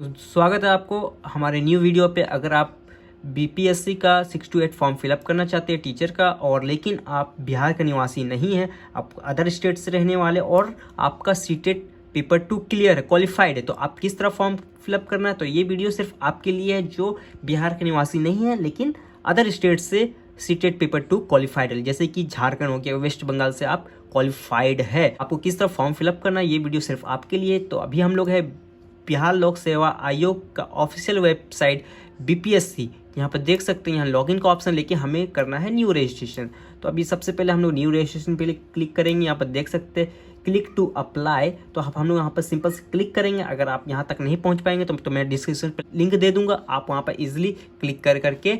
स्वागत है आपको हमारे न्यू वीडियो पे। अगर आप बीपीएससी का 6 to 8 फॉर्म फिलअप करना चाहते हैं टीचर का, और लेकिन आप बिहार का निवासी नहीं हैं, आप अदर स्टेट से रहने वाले और आपका सीटेट पेपर 2 क्लियर है, क्वालिफाइड है, तो आप किस तरह फॉर्म फिलअप करना है, तो ये वीडियो सिर्फ आपके लिए है जो बिहार के निवासी नहीं है लेकिन अदर स्टेट से सीटेट पेपर 2 क्वालिफाइड है, जैसे कि झारखंड हो गया, वेस्ट बंगाल से आप क्वालिफाइड है। आपको किस तरह फॉर्म फिलअप करना है ये वीडियो सिर्फ आपके लिए। तो अभी हम लोग है बिहार लोक सेवा आयोग का ऑफिशियल वेबसाइट बीपीएससी, यहाँ पर देख सकते हैं, यहाँ लॉगिन का ऑप्शन लेके हमें करना है न्यू रजिस्ट्रेशन। तो अभी सबसे पहले हम लोग न्यू रजिस्ट्रेशन पे क्लिक करेंगे। यहाँ पर देख सकते हैं क्लिक टू अप्लाई, तो हम लोग यहाँ पर सिंपल से क्लिक करेंगे। अगर आप यहाँ तक नहीं पहुँच पाएंगे तो मैं डिस्क्रिप्शन पर लिंक दे दूंगा, आप वहाँ पर इजिली क्लिक करके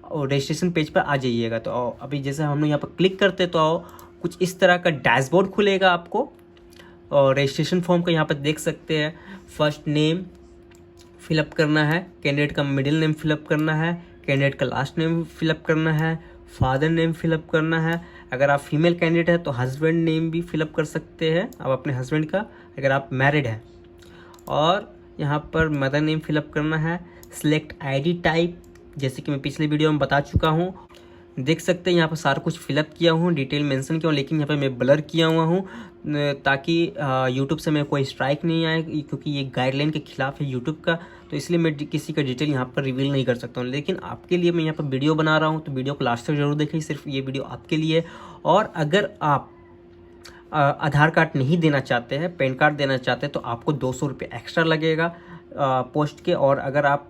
और रजिस्ट्रेशन पेज पर आ जाइएगा। तो अभी जैसे हम लोग यहाँ पर क्लिक करते तो कुछ इस तरह का डैशबोर्ड खुलेगा आपको, और रजिस्ट्रेशन फॉर्म का यहाँ पर देख सकते हैं फर्स्ट नेम फिलअप करना है, कैंडिडेट का मिडिल नेम फिलअप करना है, कैंडिडेट का लास्ट नेम फिलअप करना है, फादर नेम फिलअप करना है। अगर आप फीमेल कैंडिडेट है तो हस्बैंड नेम भी फिलअप कर सकते हैं आप अपने हस्बैंड का, अगर आप मैरिड हैं। और यहाँ पर मदर नेम फिलअप करना है। सिलेक्ट आईडी टाइप, जैसे कि मैं पिछले वीडियो में बता चुका हूँ, देख सकते हैं यहाँ पर सारा कुछ फिलअप किया हूँ, डिटेल मेंशन किया हूँ, लेकिन यहाँ पर मैं ब्लर किया हुआ हूँ ताकि यूट्यूब से मेरे कोई स्ट्राइक नहीं आए, क्योंकि ये गाइडलाइन के खिलाफ है यूट्यूब का। तो इसलिए मैं किसी का डिटेल यहाँ पर रिवील नहीं कर सकता हूँ, लेकिन आपके लिए मैं यहाँ पर वीडियो बना रहा हूँ, तो वीडियो को लास्ट तक जरूर देखें, सिर्फ ये वीडियो आपके लिए। और अगर आप आधार कार्ड नहीं देना चाहते हैं, पैन कार्ड देना चाहते हैं, तो आपको 200 रुपये एक्स्ट्रा लगेगा पोस्ट के। और अगर आप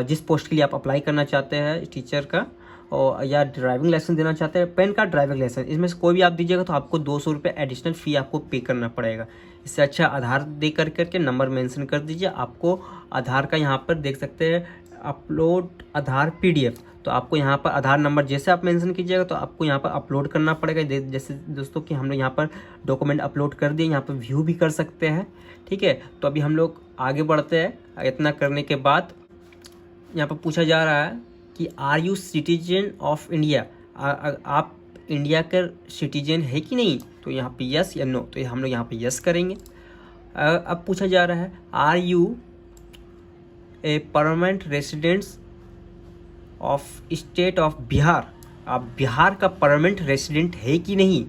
जिस पोस्ट के लिए आप अप्लाई करना चाहते हैं टीचर का, और या ड्राइविंग लाइसेंस देना चाहते हैं, पैन कार्ड ड्राइविंग लाइसेंस, इसमें से कोई भी आप दीजिएगा तो आपको 200 रुपये एडिशनल फ़ी आपको पे करना पड़ेगा। इससे अच्छा आधार दे करके नंबर मेंशन कर दीजिए। आपको आधार का यहाँ पर देख सकते हैं अपलोड आधार पीडीएफ, तो आपको यहाँ पर आधार नंबर जैसे आप मेंशन कीजिएगा तो आपको यहाँ पर अपलोड करना पड़ेगा। जैसे दोस्तों कि हम लोग यहाँ पर डॉक्यूमेंट अपलोड कर दिए, यहाँ पर व्यू भी कर सकते हैं, ठीक है। तो अभी हम लोग आगे बढ़ते हैं। इतना करने के बाद यहाँ पर पूछा जा रहा है कि are you citizen of India, आप इंडिया का सिटीजन है कि नहीं, तो यहाँ पे यस या नो, तो हम लोग यहाँ पे यस करेंगे। अब पूछा जा रहा है are you a permanent residents of state of Bihar, आप बिहार का परमानेंट रेसिडेंट है कि नहीं,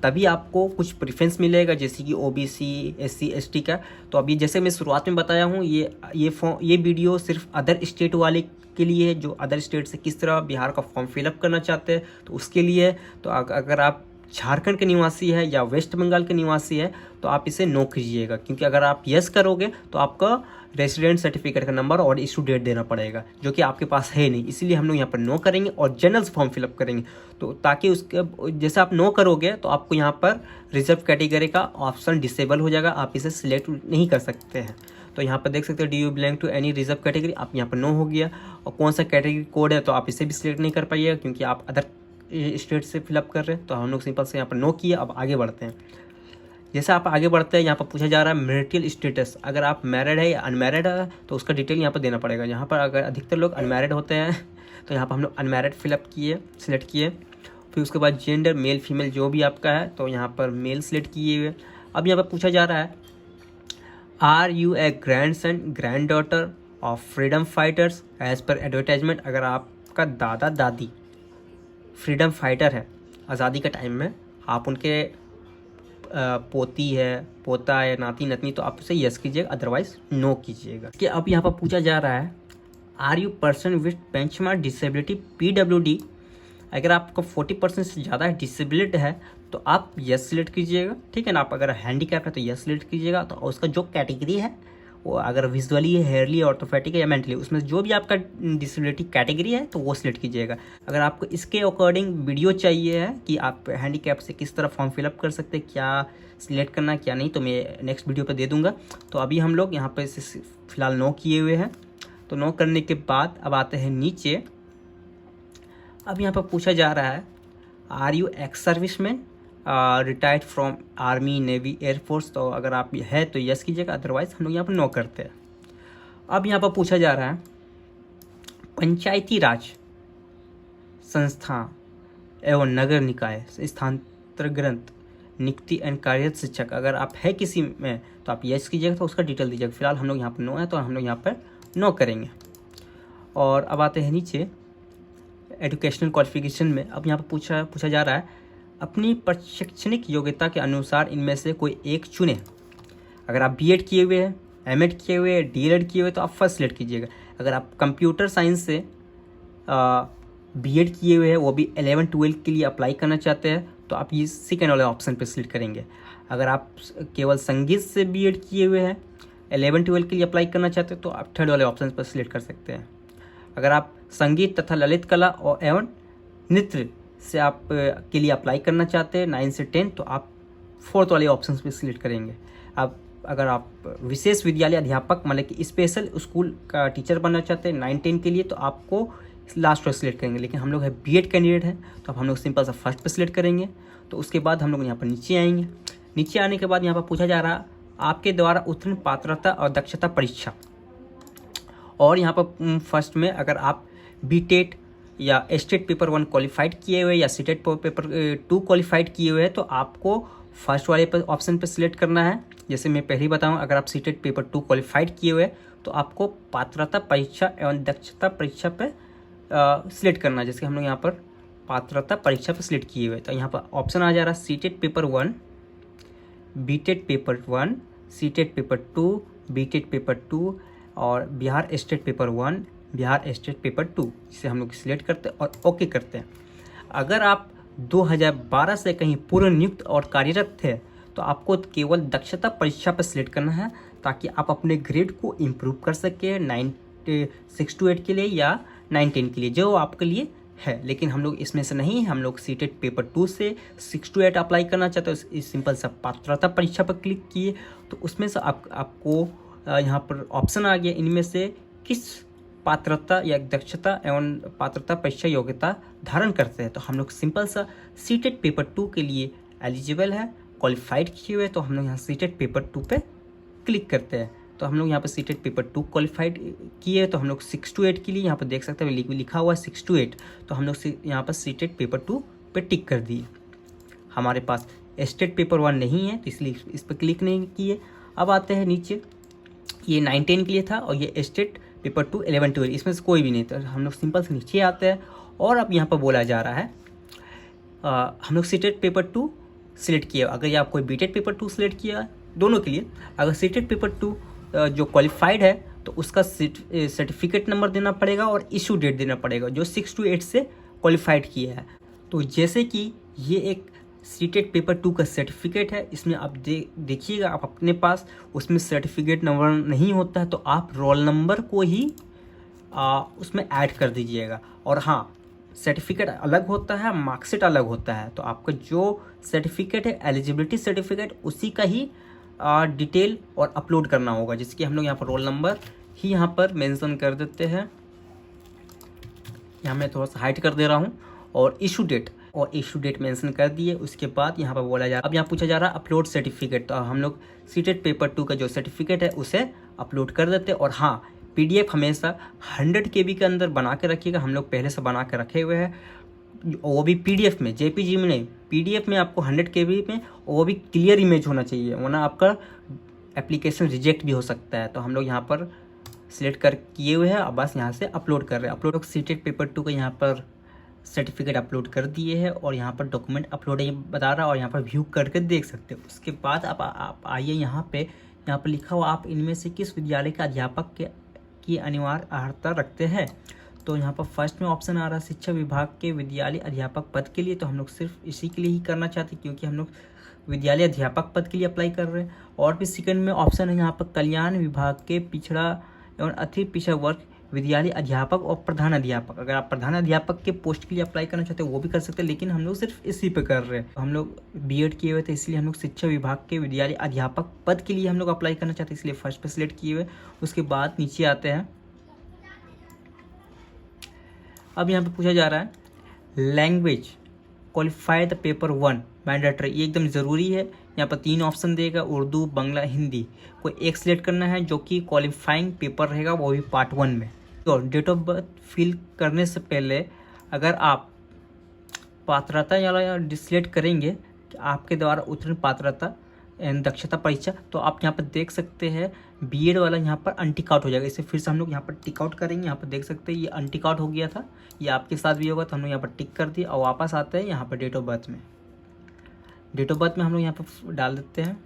तभी आपको कुछ प्रेफरेंस मिलेगा, जैसे कि ओबीसी, एससी, एसटी का। तो अभी जैसे मैं शुरुआत में बताया हूँ, ये वीडियो सिर्फ अदर स्टेट वाले के लिए है, जो अदर स्टेट से किस तरह बिहार का फॉर्म फिलअप करना चाहते हैं, तो उसके लिए। तो अगर आप झारखंड के निवासी है या वेस्ट बंगाल के निवासी है तो आप इसे नो कीजिएगा, क्योंकि अगर आप यस करोगे तो आपका रेसिडेंट सर्टिफिकेट का नंबर और इशू डेट देना पड़ेगा, जो कि आपके पास है नहीं। इसीलिए हम लोग यहाँ पर नो करेंगे और जनरल फॉर्म फिलअप करेंगे। तो ताकि उसके जैसे आप नो करोगे तो आपको यहाँ पर रिजर्व कैटेगरी का ऑप्शन डिसेबल हो जाएगा, आप इसे सिलेक्ट नहीं कर सकते हैं। तो यहाँ पर देख सकते हो, do you belong to any reserve category, आप यहाँ पर नो हो गया। और कौन सा कैटेगरी कोड है तो आप इसे भी सिलेक्ट नहीं कर पाइएगा, क्योंकि आप अदर स्टेट से फिलअप कर रहे हैं। तो हम लोग सिंपल से यहाँ पर नो किए। अब आगे बढ़ते हैं। जैसे आप आगे बढ़ते हैं, यहाँ पर पूछा जा रहा है मैरिटल स्टेटस, अगर आप मैरिड है या अनमैरिड है तो उसका डिटेल यहाँ पर देना पड़ेगा। यहाँ पर अगर अधिकतर लोग अनमैरिड होते हैं तो यहाँ पर हम लोग अनमैरिड फिलअप किए, सिलेक्ट किए। फिर उसके बाद जेंडर मेल फीमेल जो भी आपका है तो यहाँ पर मेल सिलेक्ट किए हुए। अब यहाँ पर पूछा जा रहा है are you a grandson granddaughter of freedom fighters as per advertisement, अगर आपका दादा दादी फ्रीडम फाइटर है आज़ादी के टाइम में, आप उनके पोती है, पोता है, नाती नतनी, तो आप उसे यस कीजिएगा, अदरवाइज नो कीजिएगा। कि अब यहाँ पर पूछा जा रहा है are you person with benchmark disability PWD, अगर आपका 40% से ज़्यादा डिसेबिलिट है तो आप यस सिलेक्ट कीजिएगा, ठीक है ना। आप अगर हैंडीकैप है तो यस सिलेक्ट कीजिएगा। तो उसका जो कैटेगरी है वो अगर विजुअली है, हेयरली, ऑर्थोपेटिक है या मेंटली, उसमें जो भी आपका डिसेबिलिटी कैटेगरी है तो वो सिलेक्ट कीजिएगा। अगर आपको इसके अकॉर्डिंग वीडियो चाहिए है कि आप हैंडीकैप से किस तरह फॉर्म फिलअप कर सकते हैं, क्या सिलेक्ट करना क्या नहीं, तो मैं नेक्स्ट वीडियो पर दे दूँगा। तो अभी हम लोग यहाँ पर इसे फिलहाल नो किए हुए हैं। तो नो करने के बाद अब आते हैं नीचे। अब यहाँ पर पूछा जा रहा है are you ex serviceman retired from army, navy, air force, तो अगर आप है तो यस कीजिएगा, अदरवाइज हम लोग यहाँ पर नो करते हैं। अब यहाँ पर पूछा जा रहा है पंचायती राज संस्था एवं नगर निकाय स्थानांतरण नियुक्ति एंड कार्यरत शिक्षक, अगर आप है किसी में तो आप यस कीजिएगा, तो उसका डिटेल दीजिएगा। फिलहाल हम लोग यहाँ पर नो है तो हम लोग यहाँ पर नो करेंगे। और अब आते हैं नीचे एजुकेशनल क्वालिफिकेशन में। अब यहाँ पर पूछा जा रहा है अपनी शैक्षणिक योग्यता के अनुसार इनमें से कोई एक चुने। अगर आप बीएड किए हुए हैं, एमएड किए हुए हैं, डीएलएड किए हुए तो आप फर्स्ट सिलेक्ट कीजिएगा। अगर आप कंप्यूटर साइंस से बीएड किए हुए हैं, वो भी 11-12 के लिए अप्लाई करना चाहते हैं, तो आप ये सेकेंड वाले ऑप्शन पे सिलेक्ट करेंगे। अगर आप केवल संगीत से बीएड किए हुए हैं, 11-12 के लिए अप्लाई करना चाहते हैं, तो आप थर्ड वाले ऑप्शन पर सिलेक्ट कर सकते हैं। अगर आप संगीत तथा ललित कला और एवं नृत्य से आप के लिए अप्लाई करना चाहते हैं 9 से 10, तो आप फोर्थ वाले ऑप्शन पे सिलेक्ट करेंगे। अब अगर आप विशेष विद्यालय अध्यापक मतलब कि स्पेशल स्कूल का टीचर बनना चाहते हैं 9-10 के लिए, तो आपको लास्ट पर सिलेक्ट करेंगे। लेकिन हम लोग है बीएड कैंडिडेट हैं, तो हम लोग सिंपल सा फर्स्ट पे सिलेक्ट करेंगे। तो उसके बाद हम लोग यहाँ पर नीचे आएंगे। नीचे आने के बाद यहाँ पर पूछा जा रहा आपके द्वारा उत्तीर्ण पात्रता और दक्षता परीक्षा। और यहाँ पर फर्स्ट में अगर आप बीटेट या स्टेट पेपर 1 क्वालिफाइड किए हुए या सीटेट पेपर 2 क्वालिफाइड किए हुए हैं, तो आपको फर्स्ट वाले ऑप्शन पर सिलेक्ट करना है। जैसे मैं पहले ही बताऊँ, अगर आप सीटेट पेपर 2 क्वालिफाइड किए हुए हैं तो आपको पात्रता परीक्षा एवं दक्षता परीक्षा पे सिलेक्ट करना है। जैसे हम लोग यहाँ पर पात्रता परीक्षा पे सिलेक्ट किए हुए, तो यहाँ पर ऑप्शन आ जा रहा है CTET paper 1, बीटेट paper 1, CTET paper 2, बीटेट paper 2 और Bihar state paper 1, Bihar state paper 2, जिसे हम लोग सिलेक्ट करते हैं और ओके करते हैं। अगर आप 2012 से कहीं पूर्व नियुक्त और कार्यरत थे, तो आपको केवल दक्षता परीक्षा पर सिलेक्ट करना है, ताकि आप अपने ग्रेड को इम्प्रूव कर सकें 6 to 8 के लिए या 9-10 के लिए, जो आपके लिए है। लेकिन हम लोग इसमें से नहीं, हम लोग सीटेट पेपर 2 से 6 to 8 अप्लाई करना चाहते हैं। इस सिंपल सा पात्रता परीक्षा पर क्लिक किए, तो उसमें से आपको यहाँ पर ऑप्शन आ गया, इनमें से किस पात्रता या दक्षता एवं पात्रता परीक्षा योग्यता धारण करते हैं। तो हम लोग सिंपल सा सीटेट पेपर 2 के लिए एलिजिबल है, क्वालिफाइड किए हुए, तो हम लोग यहाँ सीटेट पेपर 2 पे क्लिक करते हैं। तो हम लोग यहाँ पर सीटेट पेपर 2 क्वालिफाइड किए, तो हम लोग 6 to 8 के लिए यहाँ पर देख सकते हैं लिखा हुआ है 6 to 8, तो हम लोग यहाँ पर सीटेट पेपर 2 पे टिक कर दिए। हमारे पास स्टेट पेपर 1 नहीं है, तो इसलिए इस पर क्लिक नहीं किए। अब आते हैं नीचे, ये 9-10 के लिए था और ये स्टेट पेपर 2 11-12, इसमें से कोई भी नहीं था। हम लोग सिंपल से नीचे आते हैं और अब यहाँ पर बोला जा रहा है हम लोग सीटेट पेपर 2 सिलेक्ट किया। अगर ये आप कोई बीटेट पेपर 2 सिलेक्ट किया, दोनों के लिए, अगर सीटेट पेपर 2 जो क्वालिफाइड है तो उसका सर्टिफिकेट नंबर देना पड़ेगा और इशू डेट देना पड़ेगा, जो 6 to 8 से क्वालिफाइड किया है। तो जैसे कि ये एक सीटेट पेपर 2 का सर्टिफिकेट है, इसमें आप देखिएगा, आप अपने पास उसमें सर्टिफिकेट नंबर नहीं होता है, तो आप रोल नंबर को ही उसमें ऐड कर दीजिएगा। और हाँ, सर्टिफिकेट अलग होता है, मार्कशीट अलग होता है, तो आपका जो सर्टिफिकेट है एलिजिबिलिटी सर्टिफिकेट, उसी का ही डिटेल और अपलोड करना होगा। जैसे कि हम लोग यहाँ पर रोल नंबर ही यहाँ पर मेंशन कर देते हैं, यहाँ मैं थोड़ा सा हाइड कर दे रहा हूँ, और इशू डेट मेंशन कर दिए। उसके बाद यहाँ पर बोला जा रहा, अब यहाँ पूछा जा रहा है अपलोड सर्टिफिकेट, तो हम लोग सीटेट पेपर 2 का जो सर्टिफिकेट है उसे अपलोड कर देते हैं। और हाँ, PDF हमेशा 100 KB के अंदर बना के रखिएगा, हम लोग पहले से बना के रखे हुए हैं, वो भी PDF में, JPG में नहीं, PDF में आपको 100 KB में, वो भी क्लियर इमेज होना चाहिए, वरना आपका एप्लीकेशन रिजेक्ट भी हो सकता है। तो हम लोग यहाँ पर सिलेक्ट कर किए हुए हैं, अब बस यहाँ से अपलोड कर रहे हैं। अपलोड सीटेट पेपर 2 का यहाँ पर सर्टिफिकेट अपलोड कर दिए हैं और यहाँ पर डॉक्यूमेंट अपलोड बता रहा है, और यहाँ पर व्यू करके देख सकते हो। उसके बाद आप आइए यहाँ पर लिखा हुआ आप इनमें से किस विद्यालय के अध्यापक की अनिवार्य अर्हता रखते हैं। तो यहाँ पर फर्स्ट में ऑप्शन आ रहा है शिक्षा विभाग के विद्यालय अध्यापक पद के लिए, तो हम लोग सिर्फ इसी के लिए ही करना चाहते हैं, क्योंकि हम लोग विद्यालय अध्यापक पद के लिए अप्लाई कर रहे हैं। और भी सेकंड में ऑप्शन है यहाँ पर कल्याण विभाग के पिछड़ा एवं अति पिछड़ा वर्ग विद्यालय अध्यापक और प्रधान अध्यापक। अगर आप प्रधान अध्यापक के पोस्ट के लिए अप्लाई करना चाहते हैं वो भी कर सकते हैं, लेकिन हम लोग सिर्फ इसी पे कर रहे हैं। हम लोग बीएड किए हुए थे, इसलिए हम लोग शिक्षा विभाग के विद्यालय अध्यापक पद के लिए हम लोग अप्लाई करना चाहते हैं, इसलिए फर्स्ट पे सिलेक्ट किए हुए। उसके बाद नीचे आते हैं, अब यहाँ पे पूछा जा रहा है language qualify the paper 1 mandatory, ये एकदम ज़रूरी है। यहाँ पर 3 ऑप्शन देगा, उर्दू, बांग्ला, हिंदी, कोई एक सिलेक्ट करना है जो कि क्वालिफाइंग पेपर रहेगा, वो भी पार्ट 1 में। तो डेट ऑफ बर्थ फिल करने से पहले अगर आप पात्रता या सिलेक्ट करेंगे आपके द्वारा उत्तीर्ण पात्रता एंड दक्षता परीक्षा, तो आप यहाँ पर देख सकते हैं बीएड वाला यहाँ पर अनटिक आउट हो जाएगा। इसे फिर से हम लोग यहाँ पर टिक आउट करेंगे। यहाँ पर देख सकते हैं ये अनटिक आउट हो गया था, ये आपके साथ भी होगा, तो हम लोग यहाँ पर टिक कर दिए और वापस आते हैं यहाँ पर डेट ऑफ बर्थ में। डेट ऑफ बर्थ में हम लोग यहाँ पर डाल देते हैं।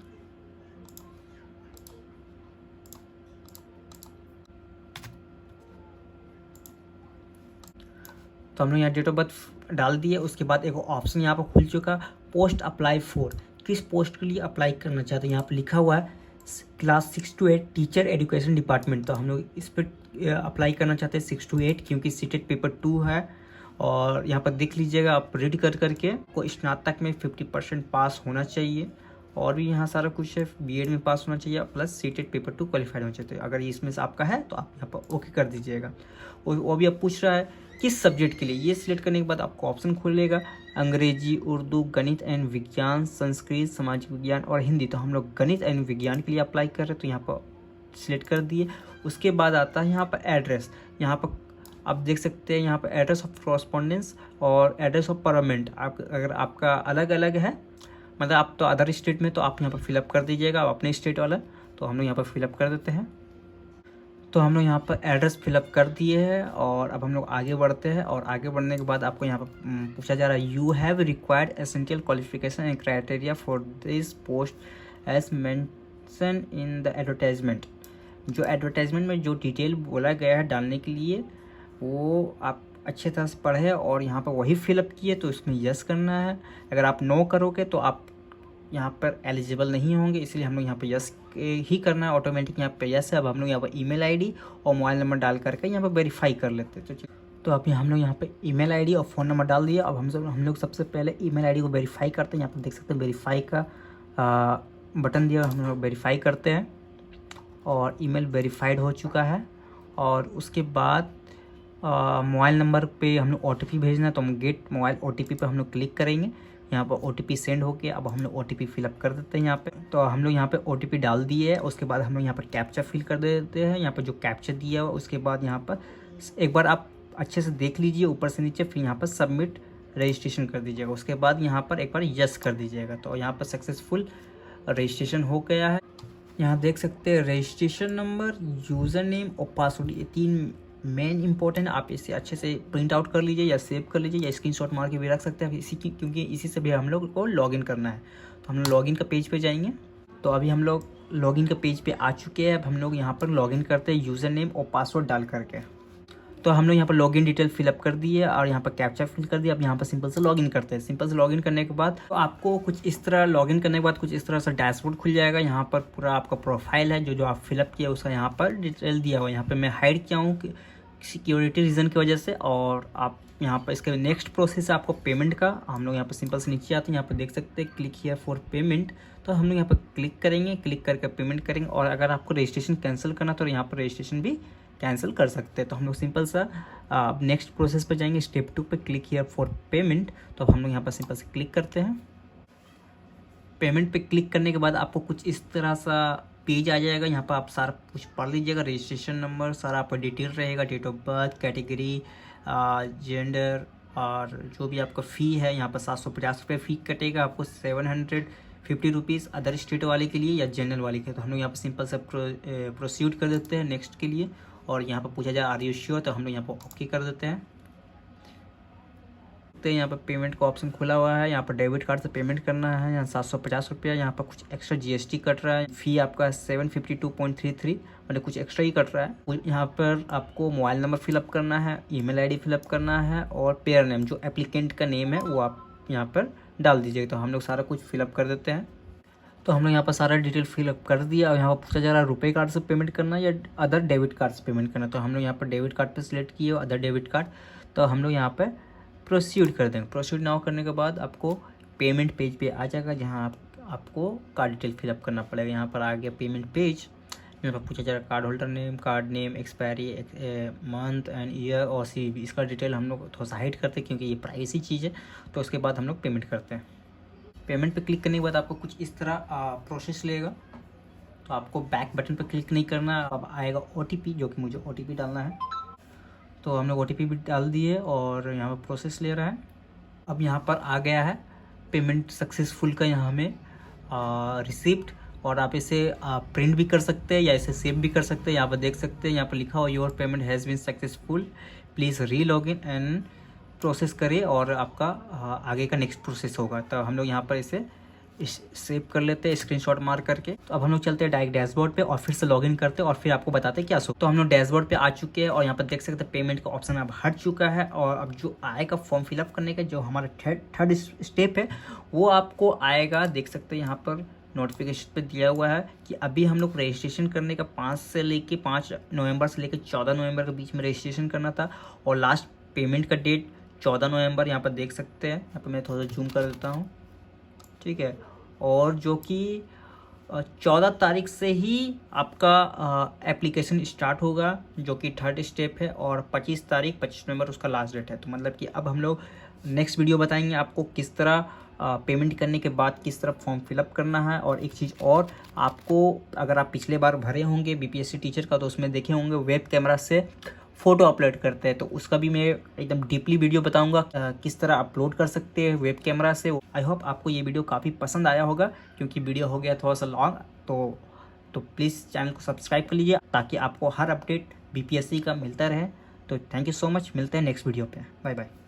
तो हम लोग यहाँ डेट ऑफ बर्थ डाल दिए। उसके बाद एक ऑप्शन यहाँ पर खुल चुका, पोस्ट अप्लाई फॉर, किस पोस्ट के लिए अप्लाई करना चाहते हैं। यहाँ पर लिखा हुआ है class 6 to 8 teacher education department. तो हम लोग इस पर अप्लाई करना चाहते हैं 6 to 8, क्योंकि सीटेट पेपर 2 है। और यहाँ पर देख लीजिएगा आप रीड कर करके, को स्नातक में 50% पास होना चाहिए, और भी यहाँ सारा कुछ है, बीएड में पास होना चाहिए, प्लस सीटेट पेपर 2 क्वालिफाइड होना चाहिए। अगर इसमें से आपका है तो आप यहाँ पर ओके कर दीजिएगा। वो भी अब पूछ रहा है किस सब्जेक्ट के लिए। ये सिलेक्ट करने के बाद आपको ऑप्शन खुलेगा अंग्रेजी, उर्दू, गणित एंड विज्ञान, संस्कृत, सामाजिक विज्ञान और हिंदी। तो हम लोग गणित एंड विज्ञान के लिए अप्लाई कर रहे हैं, तो यहाँ पर सिलेक्ट कर दिए। उसके बाद आता है यहाँ पर एड्रेस। यहाँ पर आप देख सकते हैं यहाँ पर एड्रेस ऑफ कॉरस्पॉन्डेंस और एड्रेस ऑफ परमानेंट। आप अगर आपका अलग अलग है, मतलब आप तो अदर स्टेट में, तो आप यहाँ पर फिलअप कर दीजिएगा आप अपने स्टेट वाला। तो हम लोग यहाँ पर फिलअप कर देते हैं। तो हम लोग यहाँ पर एड्रेस फिलअप कर दिए हैं और अब हम लोग आगे बढ़ते हैं। और आगे बढ़ने के बाद आपको यहाँ पर पूछा जा रहा है you have required essential qualification and criteria for this post as mention in the advertisement. जो एडवर्टाइजमेंट में जो डिटेल बोला गया है डालने के लिए, वो आप अच्छे तरह से पढ़े और यहाँ पर वही फिलअप किए, तो इसमें यस करना है। अगर आप नो करोगे तो आप यहाँ पर एलिजिबल नहीं होंगे, इसलिए हम लोग यहाँ पर यस ही करना है। ऑटोमेटिक यहाँ पे यस है। अब हम लोग यहाँ पर ईमेल आईडी और मोबाइल नंबर डाल करके यहाँ पर वेरीफाई कर लेते हैं। तो अब हम लोग यहाँ पे ईमेल आईडी और फ़ोन नंबर डाल दिया। अब हम लोग सबसे पहले ईमेल आईडी को वेरीफाई करते हैं। यहाँ पर देख सकते हैं वेरीफाई का बटन दिया, हम लोग वेरीफाई करते हैं और ईमेल वेरीफाइड हो चुका है। और उसके बाद मोबाइल नंबर पे हम लोग OTP भेजना है, तो हम गेट मोबाइल OTP पे हम लोग क्लिक करेंगे। यहाँ पर OTP सेंड हो गया। अब हम लोग OTP फिलअप कर देते हैं यहाँ पे। तो हम लोग यहाँ पे OTP डाल दिए है। उसके बाद हम लोग यहाँ पर कैप्चा फिल कर देते हैं। यहाँ पर जो कैप्चा दिया हुआ, उसके बाद यहाँ पर एक बार आप अच्छे से देख लीजिए ऊपर से नीचे, फिर यहाँ पर सबमिट रजिस्ट्रेशन कर दीजिएगा। उसके बाद यहाँ पर एक बार यस कर दीजिएगा। तो यहाँ पर सक्सेसफुल रजिस्ट्रेशन हो गया है। यहाँ देख सकते हैं रजिस्ट्रेशन नंबर, यूज़र नेम और पासवर्ड, ये 3 मेन इंपॉर्टेंट। आप इसे अच्छे से प्रिंट आउट कर लीजिए या सेव कर लीजिए या स्क्रीनशॉट मार के भी रख सकते हैं क्योंकि इसी से भी हम लोग को लॉगिन करना है। तो हम लोग लॉगिन का पेज पे जाएंगे। तो अभी हम लोग लॉगिन का पेज पे आ चुके हैं। अब हम लोग यहाँ पर लॉगिन करते हैं यूज़र नेम और पासवर्ड डाल करके। तो हम लोग यहाँ पर लॉगिन डिटेल फिलअप कर दिए और यहाँ पर कैप्चा फिल कर दिया। अब यहाँ पर सिंपल से लॉगिन करते हैं। सिंपल से लॉगिन करने के बाद तो आपको कुछ इस तरह लॉगिन करने के बाद कुछ इस तरह से डैशबोर्ड खुल जाएगा। यहाँ पर पूरा आपका प्रोफाइल है, जो आप फिलअप किया उसका यहाँ पर डिटेल दिया हुआ है। यहाँ पर मैं हाइड किया हूँ सिक्योरिटी रीज़न की वजह से। और आप यहाँ पर इसके नेक्स्ट प्रोसेस है आपको पेमेंट का। हम लोग यहाँ पर सिंपल से नीचे आते हैं। यहाँ पर देख सकते हैं क्लिक हियर फॉर पेमेंट। तो हम लोग यहाँ पर क्लिक करेंगे, क्लिक करके पेमेंट करेंगे। और अगर आपको रजिस्ट्रेशन कैंसिल करना तो यहाँ पर रजिस्ट्रेशन भी कैंसिल कर सकते हैं। तो हम लोग सिंपल सा नेक्स्ट प्रोसेस पर जाएंगे, स्टेप 2 पे क्लिक हियर फॉर पेमेंट। तो अब हम लोग यहाँ पर सिंपल से क्लिक करते हैं। पेमेंट पे क्लिक करने के बाद आपको कुछ इस तरह सा पेज आ जाएगा। यहाँ पर आप सारा कुछ पढ़ लीजिएगा, रजिस्ट्रेशन नंबर सारा आपका डिटेल रहेगा, date of birth, category, gender, और जो भी आपका फ़ी है यहाँ पर 750 रुपये फ़ी कटेगा आपको, 750 रुपीज़ अदर स्टेट वाले के लिए या जनरल वाले के। तो हम लोग यहाँ पर सिंपल से प्रोसीड कर देते हैं नेक्स्ट के लिए। और यहाँ पर पूछा जाए आर यू श्योर, तो हम लोग यहाँ पर ओके कर देते हैं। तो यहाँ पर पेमेंट का ऑप्शन खुला हुआ है। यहाँ पर डेबिट कार्ड से पेमेंट करना है। यहाँ 750 रुपया, यहाँ पर कुछ एक्स्ट्रा GST कट रहा है। फ़ी आपका 752.33, मतलब कुछ एक्स्ट्रा ही कट रहा है। यहाँ पर आपको मोबाइल नंबर फिलअप करना है, ईमेल आईडी फिलअप करना है और पेयर नेम, जो एप्लीकेंट का नेम है वो आप यहाँ पर डाल दीजिएगा। तो हम लोग सारा कुछ फिलअप कर देते हैं। तो हम लोग यहाँ पर सारा डिटेल फिलअप कर दिया। और यहाँ पर पूछा जा रहा है रुपए कार्ड से पेमेंट करना या अदर डेबिट कार्ड से पेमेंट करना। तो हम लोग यहाँ पर डेबिट कार्ड पर सिलेक्ट किए अदर डेबिट कार्ड। तो हम लोग यहाँ पर प्रोसीड कर देंगे। प्रोसीड नाउ करने के बाद आपको पेमेंट पेज पे आ जाएगा, जहाँ आपको कार्ड डिटेल फिलअप करना पड़ेगा। यहाँ पर आ गया पेमेंट पेज। यहाँ पर पूछा जा रहा है card holder name, card name, expiry month and year और CVV। इसका डिटेल हम लोग थोड़ा सा हाइड करते हैं क्योंकि ये प्राइवेसी चीज़ है। तो उसके बाद हम लोग पेमेंट करते हैं। पेमेंट पे क्लिक करने के बाद आपको कुछ इस तरह प्रोसेस लेगा। तो आपको बैक बटन पर क्लिक नहीं करना। अब आएगा OTP, जो कि मुझे OTP डालना है। तो हम लोग OTP भी डाल दिए और यहाँ पर प्रोसेस ले रहा है। अब यहाँ पर आ गया है पेमेंट सक्सेसफुल का यहाँ हमें रिसिप्ट, और आप इसे प्रिंट भी कर सकते हैं या इसे सेव भी कर सकते हैं। यहाँ पर देख सकते हैं, यहाँ पर लिखा हो your payment has been successful, please re log in and process करिए, और आपका आगे का नेक्स्ट प्रोसेस होगा। तो हम लोग यहाँ पर इसे सेव कर लेते हैं स्क्रीनशॉट मार करके। तो अब हम लोग चलते हैं डायरेक्ट डैशबोर्ड पे और फिर से लॉगिन करते हैं और फिर आपको बताते हैं क्या सो। तो हम लोग डैशबोर्ड पे आ चुके हैं और यहाँ पर देख सकते हैं पेमेंट का ऑप्शन अब हट चुका है, और अब जो आएगा फॉर्म फिलअप करने का जो हमारा थर्ड स्टेप है वो आपको आएगा। देख सकते हैं यहाँ पर नोटिफिकेशन पे दिया हुआ है कि अभी हम लोग रजिस्ट्रेशन करने का 5 नवंबर से लेकर 14 नवंबर के बीच में रजिस्ट्रेशन करना था, और लास्ट पेमेंट का डेट 14 नवंबर यहाँ पर देख सकते हैं। यहाँ पर मैं थोड़ा सा जूम कर देता हूँ, ठीक है। और जो कि 14 तारीख से ही आपका एप्लीकेशन स्टार्ट होगा, जो कि थर्ड स्टेप है, और 25 नवंबर उसका लास्ट डेट है। तो मतलब कि अब हम लोग नेक्स्ट वीडियो बताएंगे आपको किस तरह पेमेंट करने के बाद किस तरह फॉर्म फिलअप करना है। और एक चीज़ और, आपको अगर आप पिछले बार भरे होंगे बीपीएससी टीचर का तो उसमें देखे होंगे वेब कैमरा से फ़ोटो अपलोड करते हैं, तो उसका भी मैं एकदम डीपली वीडियो बताऊंगा किस तरह अपलोड कर सकते हैं वेब कैमरा से। आई होप आपको ये वीडियो काफ़ी पसंद आया होगा, क्योंकि वीडियो हो गया थोड़ा सा लॉन्ग। तो प्लीज़ चैनल को सब्सक्राइब कर लीजिए ताकि आपको हर अपडेट बीपीएससी का मिलता रहे। तो थैंक यू सो मच, मिलते हैं नेक्स्ट वीडियो पे, बाय बाय।